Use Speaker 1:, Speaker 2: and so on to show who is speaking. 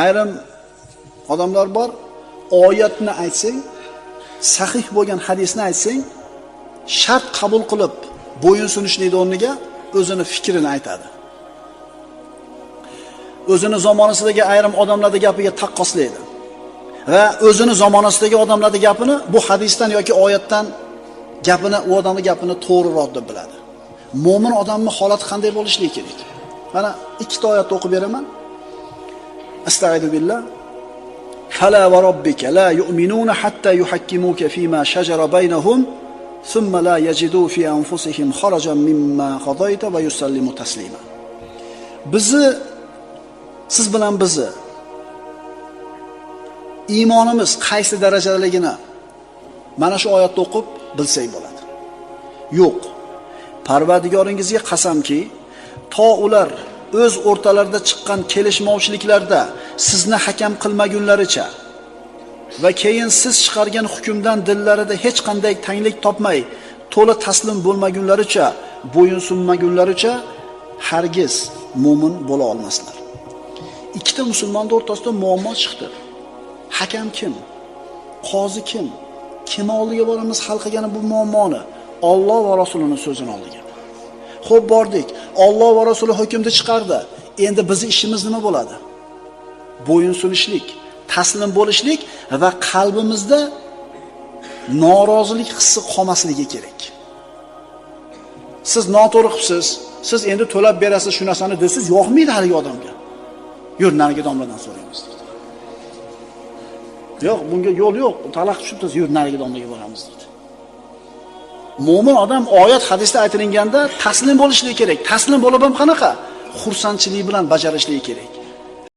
Speaker 1: Ayrim odamlar bor, oyatni aytsang, sahih bo'lgan hadisni aytsang, shart qabul qilib, bo'yin sunishlikning o'rniga o'zini fikrini aytadi. O'zini zamonasidagi ayrim odamlarning gapiga taqqoslaydi. Va o'zini zamonasidagi odamlarning gapini bu hadisdan yoki oyatdan gapini, u odamning gapini to'g'riroq deb biladi. Mo'min odamning holati qanday bo'lishligi kerak? Mana ikkita oyat o'qib beraman. Astagfiru billah. Fala va robbika la yu'minuna hatta yuhakkimuka fima shajara baynahum thumma la yajidu fi anfusihim kharajan mimma qadayta va yusallimu taslima. Siz bilan bizni iymonimiz qaysi darajadaligini mana shu oyatni o'qib bilsak bo'ladi. Yo'q. Parvardigoringizga qasamki, to ular o'z o'rtalarida chiqqan kelishmovchiliklarda sizni hakam qilmagunlaricha va keyin siz chiqargan hukmdan dillarida hech qanday tanglik topmay, to'la taslim bo'lmagunlaricha, bo'yin sunmagunlaricha hargiz mo'min bo'la olmaslar. Ikkita musulmonlar o'rtasida muammo chiqdi. Hakam kim? Qozi kim? Kim oldiga boramiz hal qilgan bu muammoni? Alloh va Rasulining so'zini oldiga. Xo'p, bordik. Alloh va Rasuli hukmni chiqardi. Endi bizning ishimiz nima bo'ladi? Bo'yin sunishlik, taslim bo'lishlik va qalbimizda norozilik hissi qolmasligi kerak. Siz noto'g'ri qilibsiz, siz endi to'lab berasiz shu narsani desiz, yo'qmaydi haligi odamga. Yur, narigi domladan so'raymiz deydi. Yo'q, bunga yo'l yo'q. Talaq tushibsiz, yur, narigi domlaga boramiz deydi. Mo'min odam oyat hadisda aytilganda taslim bo'lishligi kerak. Taslim bo'lib ham qanaqa? Xursandchilik bilan bajarishligi kerak.